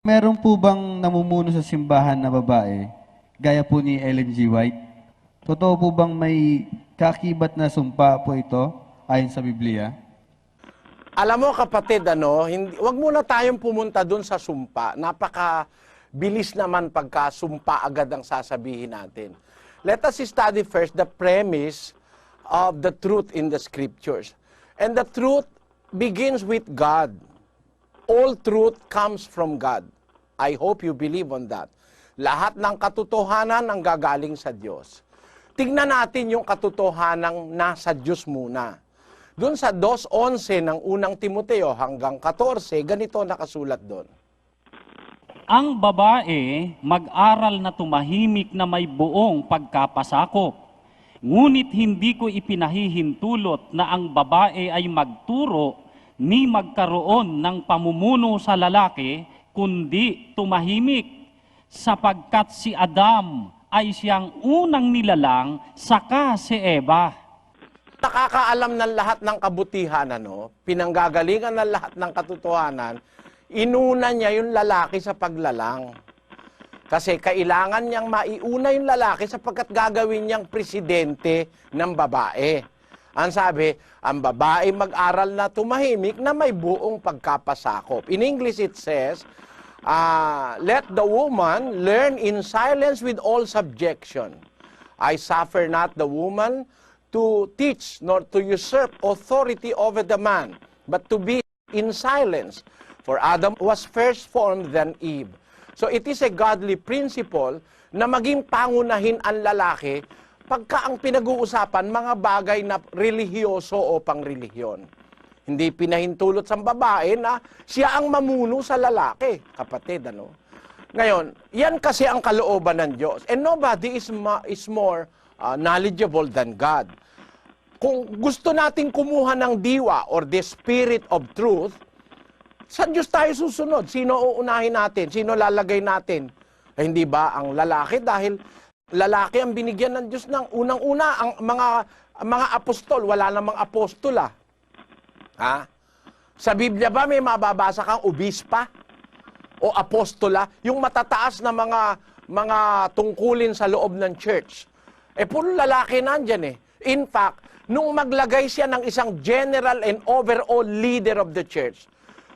Meron po bang namumuno sa simbahan na babae, gaya po ni Ellen G. White? Totoo po bang may kakibat na sumpa po ito ayon sa Biblia? Alam mo kapatid, hindi, wag muna tayong pumunta dun sa sumpa. Napaka-bilis naman pagka sumpa agad ang sasabihin natin. Let us study first the premise of the truth in the scriptures. And the truth begins with God. All truth comes from God. I hope you believe on that. Lahat ng katotohanan ang gagaling sa Diyos. Tingnan natin yung katotohanan nasa Diyos muna. Doon sa 2:11 ng unang Timoteo hanggang 14, ganito nakasulat doon. Ang babae mag-aral na tumahimik na may buong pagkapasakop. Ngunit hindi ko ipinahihintulot na ang babae ay magturo ni magkaroon ng pamumuno sa lalaki, kundi tumahimik, sapagkat si Adam ay siyang unang nilalang, saka si Eva. Nakakaalam ng lahat ng kabutihan, pinanggagalingan ng lahat ng katotohanan, inuna niya yung lalaki sa paglalang. Kasi kailangan niyang maiuna yung lalaki sapagkat gagawin niyang presidente ng babae. Ang sabi, ang babae mag-aral na tumahimik na may buong pagkapasakop. In English it says, let the woman learn in silence with all subjection. I suffer not the woman to teach nor to usurp authority over the man, but to be in silence. For Adam was first formed than Eve. So it is a godly principle na maging pangunahin ang lalaki pagka ang pinag-uusapan mga bagay na relihiyoso o pangrelihiyon. Hindi pinahintulot sa babae na siya ang mamuno sa lalaki, kapatid, Ngayon, yan kasi ang kalooban ng Diyos. And nobody is more knowledgeable than God. Kung gusto nating kumuha ng diwa or the spirit of truth, sa Diyos tayo susunod. Sino uunahin natin? Sino lalagay natin? Hindi ba ang lalaki? Dahil lalaki ang binigyan ng Diyos ng unang-una. Ang mga apostol, wala namang apostola. Sa Biblia ba may mababasa kang obispa o apostola? Yung matataas na mga tungkulin sa loob ng church. Puro lalaki nandyan . In fact, nung maglagay siya ng isang general and overall leader of the church,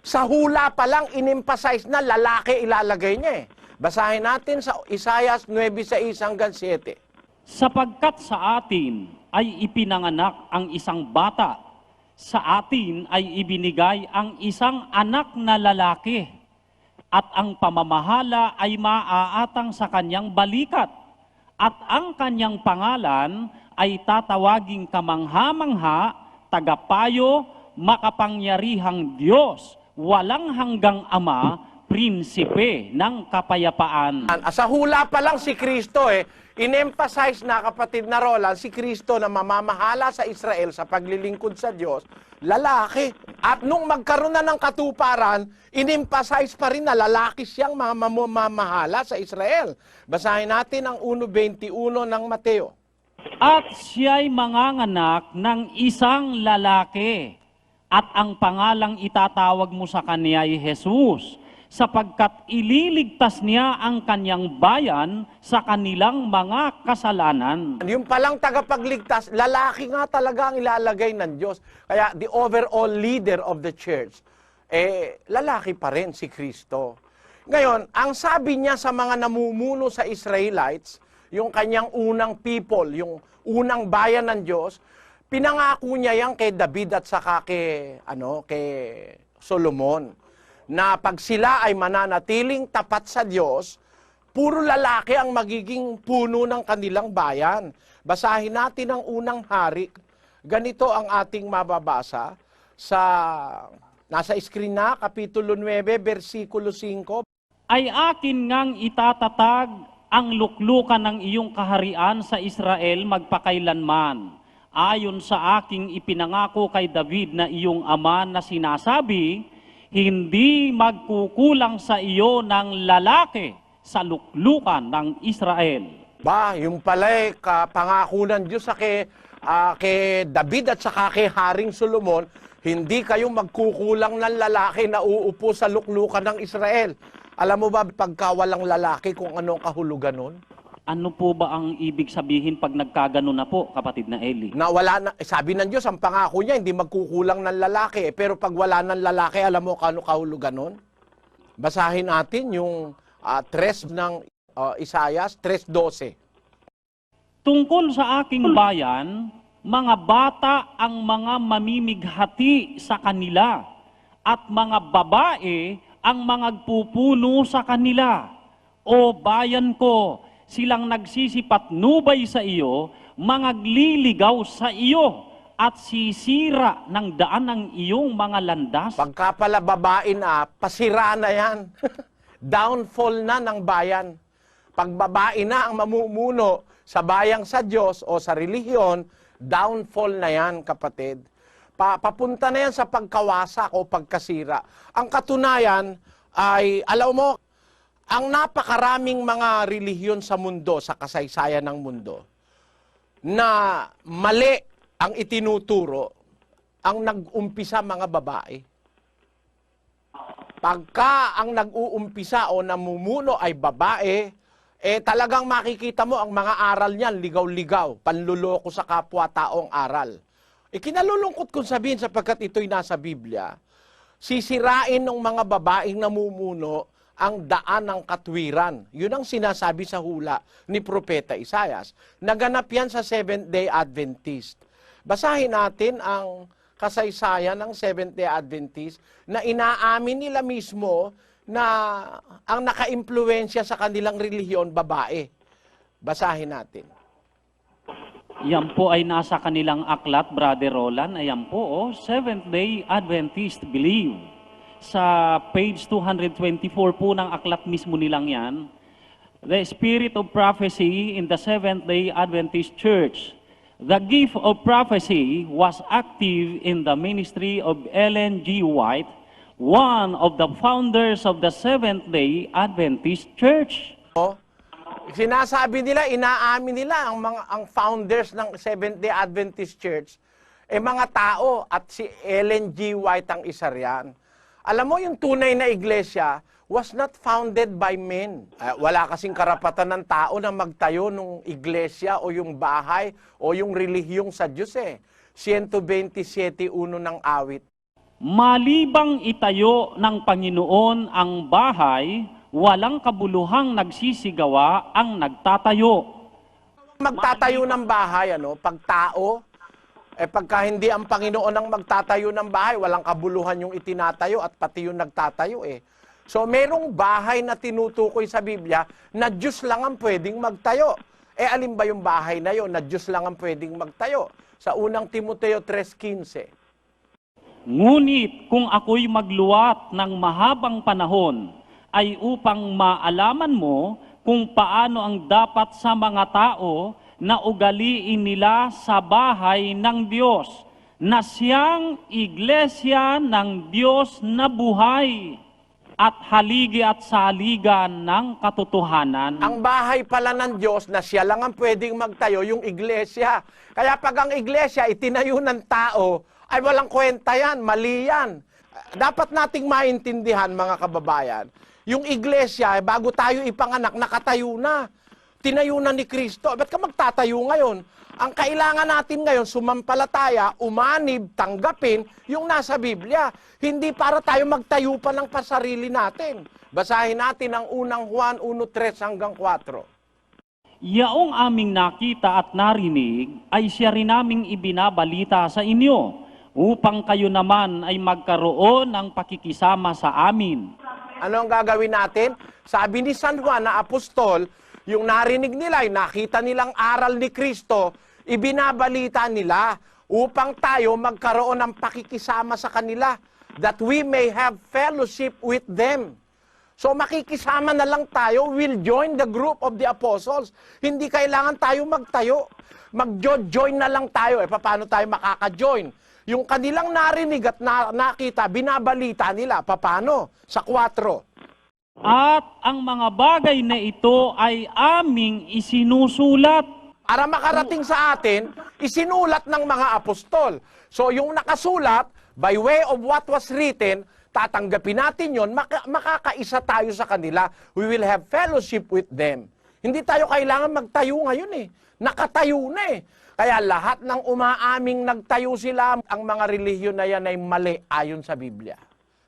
sa hula pa lang in-emphasize na lalaki ilalagay niya . Basahin natin sa Isaiah 9:6 hanggang 7. Sapagkat sa atin ay ipinanganak ang isang bata, sa atin ay ibinigay ang isang anak na lalaki, at ang pamamahala ay maaatang sa kanyang balikat, at ang kanyang pangalan ay tatawaging kamangha-mangha, tagapayo, makapangyarihang Diyos, walang hanggang Ama, prinsipe ng kapayapaan. Sa hula pa lang si Kristo in-emphasize na, kapatid na Roland, si Kristo na mamamahala sa Israel sa paglilingkod sa Diyos, lalaki. At nung magkaroon na ng katuparan, in-emphasize pa rin na lalaki siyang mamamahala sa Israel. Basahin natin ang 1:21 ng Mateo. At siya'y manganganak ng isang lalaki, at ang pangalang itatawag mo sa kanya ay Jesus, sapagkat ililigtas niya ang kanyang bayan sa kanilang mga kasalanan. Yung palang tagapagligtas, lalaki nga talaga ang ilalagay ng Diyos. Kaya the overall leader of the church, lalaki pa rin si Kristo. Ngayon, ang sabi niya sa mga namumuno sa Israelites, yung kanyang unang people, yung unang bayan ng Diyos, pinangako niya yan kay David at saka kay Solomon, na pag sila ay mananatiling tapat sa Diyos, puro lalaki ang magiging puno ng kanilang bayan. Basahin natin ang unang hari. Ganito ang ating mababasa sa nasa screen na, Kapitulo 9, versikulo 5. Ay akin ngang itatatag ang luklukan ng iyong kaharian sa Israel magpakailanman, ayon sa aking ipinangako kay David na iyong ama na sinasabi, hindi magkukulang sa iyo ng lalaki sa luklukan ng Israel. Yung pala'y pangako ng Diyos sa kay David at saka kay Haring Solomon, hindi kayo magkukulang ng lalaki na uupo sa luklukan ng Israel. Alam mo ba pagka walang lalaki kung ano ang kahulugan nun? Ano po ba ang ibig sabihin pag nagkagano na po, kapatid na Eli? Na wala na, sabi ng Diyos, ang pangako niya, hindi magkukulang ng lalaki. Pero pag wala ng lalaki, alam mo kano kahulugan nun? Basahin natin yung 3 ng Isaias 3:12. Tungkol sa aking bayan, mga bata ang mga mamimighati sa kanila, at mga babae ang magpupuno sa kanila. O bayan ko, silang nagsisipatnubay sa iyo, mangagliligaw sa iyo, at sisira ng daan ng iyong mga landas. Pagka pala babae na, pasira na yan. Downfall na ng bayan. Pag babae na ang mamumuno sa bayang sa Diyos o sa relihiyon, downfall na yan, kapatid. Papunta na yan sa pagkawasak o pagkasira. Ang katunayan ay, alam mo, ang napakaraming mga relihiyon sa mundo, sa kasaysayan ng mundo, na mali ang itinuturo, ang nag-umpisa mga babae. Pagka ang nag-uumpisa o namumuno ay babae, talagang makikita mo ang mga aral niyan, ligaw-ligaw, panluloko sa kapwa-taong aral. Kinalulungkot kong sabihin sapagkat ito'y nasa Biblia, sisirain ng mga babaeng namumuno ang daan ng katwiran. Yun ang sinasabi sa hula ni Propeta Isaias. Naganap yan sa Seventh-day Adventist. Basahin natin ang kasaysayan ng Seventh-day Adventist na inaamin nila mismo na ang naka-impluwensya sa kanilang relihiyon, babae. Basahin natin. Yan po ay nasa kanilang aklat, Brother Roland. Ayan po, Seventh-day Adventist Believe. Sa page 224 po ng aklat mismo nilang yan, the spirit of prophecy in the Seventh-day Adventist Church. The gift of prophecy was active in the ministry of Ellen G. White, one of the founders of the Seventh-day Adventist Church. Sinasabi nila, inaamin nila ang founders ng Seventh-day Adventist Church, mga tao, at si Ellen G. White ang isa riyan. Alam mo, yung tunay na iglesia was not founded by men. Wala kasing karapatan ng tao na magtayo ng iglesia o yung bahay o yung relihiyong sa Diyos 127:1 ng awit. Malibang itayo ng Panginoon ang bahay, walang kabuluhang nagsisigawa ang nagtatayo. Magtatayo ng bahay, pag tao, pagka hindi ang Panginoon ang magtatayo ng bahay, walang kabuluhan yung itinatayo at pati yung nagtatayo So merong bahay na tinutukoy sa Biblia na Diyos lang ang pwedeng magtayo. Alin ba yung bahay na yon na Diyos lang ang pwedeng magtayo? Sa unang Timoteo 3:15. Ngunit kung ako'y magluwat ng mahabang panahon, ay upang maalaman mo kung paano ang dapat sa mga tao na ugaliin nila sa bahay ng Diyos, na siyang iglesia ng Diyos na buhay at haligi at saligan ng katotohanan. Ang bahay pala ng Diyos na siya lang ang pwedeng magtayo, yung iglesia. Kaya pag ang iglesia itinayo ng tao, ay walang kwenta yan, mali yan. Dapat nating maintindihan, mga kababayan, yung iglesia, bago tayo ipanganak, nakatayo na. Tinayo na ni Kristo. Ba't ka magtatayo ngayon? Ang kailangan natin ngayon, sumampalataya, umanib, tanggapin yung nasa Biblia. Hindi para tayo magtayo pa ng pasarili natin. Basahin natin ang unang Juan 1:3-4. Yaong aming nakita at narinig ay siya rin naming ibinabalita sa inyo, upang kayo naman ay magkaroon ng pakikisama sa amin. Ano ang gagawin natin? Sabi ni San Juan na apostol, yung narinig nila, yung nakita nilang aral ni Kristo, ibinabalita nila upang tayo magkaroon ng pakikisama sa kanila, that we may have fellowship with them. So makikisama na lang tayo, we'll join the group of the apostles. Hindi kailangan tayo magtayo. Mag-join na lang tayo. Paano tayo makaka-join? Yung kanilang narinig at nakita, binabalita nila. Paano? Sa 4. At ang mga bagay na ito ay aming isinusulat. Para makarating sa atin, isinulat ng mga apostol. So yung nakasulat, by way of what was written, tatanggapin natin yon, makakaisa tayo sa kanila. We will have fellowship with them. Hindi tayo kailangan magtayo ngayon eh. Nakatayo na eh. Kaya lahat ng umaaming nagtayo sila, ang mga relihiyon na yan ay mali ayon sa Biblia.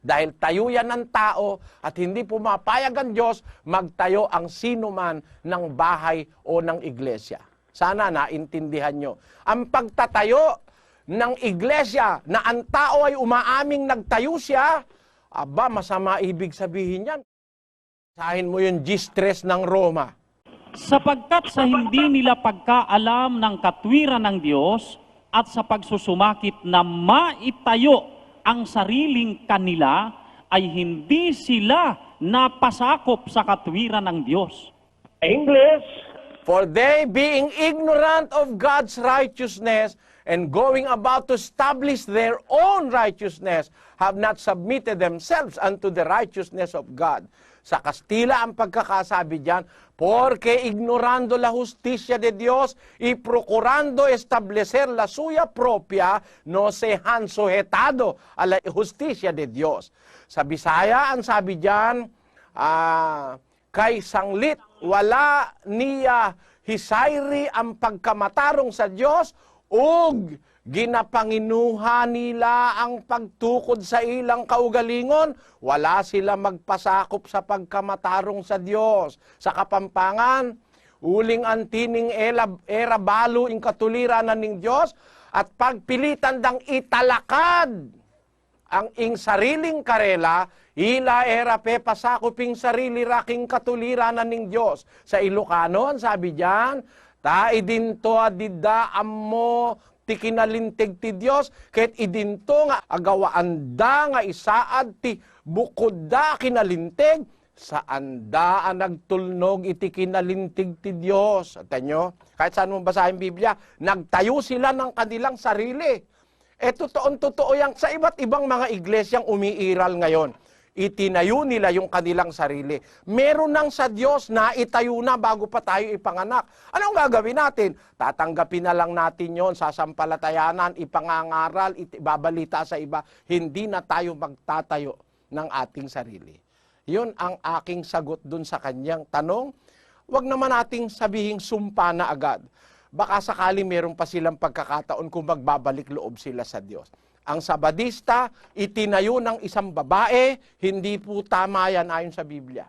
Dahil tayo yan ng tao at hindi pumapayag ang Diyos, magtayo ang sinuman ng bahay o ng iglesia. Sana naintindihan nyo. Ang pagtatayo ng iglesia na ang tao ay umaaming nagtayo siya, aba, masama ibig sabihin yan. Sahin mo yung G-stress ng Roma. Sapagkat sa hindi nila pagkaalam ng katwiran ng Diyos at sa pagsusumakit na maitayo ang sariling kanila, ay hindi sila napasakop sa katwiran ng Diyos. English. For they, being ignorant of God's righteousness and going about to establish their own righteousness, have not submitted themselves unto the righteousness of God. Sa Kastila ang pagkakasabi diyan, porque ignorando la justicia de Dios y procurando establecer la suya propia, no se han sujetado a la justicia de Dios. Sa Bisaya, ang sabi diyan, kay sanglit, wala niya hisayri ang pagkamatarong sa Diyos, ug ginapanginuha nila ang pagtukod sa ilang kaugalingon, wala sila magpasakop sa pagkamatarong sa Diyos. Sa Kapampangan, uling antining era balo ing katuliranan ning Diyos, at pagpilitan dang italakad ang ing sariling karela, ila era pe pasakoping sarili raking katuliranan ning Diyos. Sa Ilocano, ang sabi diyan, ta idinto adida ammo ti kinalintig ti Dios, ket idinto nga agawaanda nga isaad ti bukod da kinalintig, saan da ang nagtulnog iti kinalintig ti Dios. At nyo, kahit saan mo basahin Biblia, nagtayo sila ng kanilang sarili. Totoong-totoo yan sa iba't ibang mga iglesyang umiiral ngayon. Itinayo nila yung kanilang sarili. Meron nang sa Diyos na itayo na bago pa tayo ipanganak. Anong gagawin natin? Tatanggapin na lang natin yon, sasampalatayanan, ipangangaral, ibabalita sa iba. Hindi na tayo magtatayo ng ating sarili. Yun ang aking sagot dun sa kanyang tanong. Huwag naman nating sabihing sumpa na agad. Baka sakali meron pa silang pagkakataon kung magbabalik loob sila sa Diyos. Ang Sabadista, itinayo ng isang babae, hindi po tama yan ayon sa Biblia.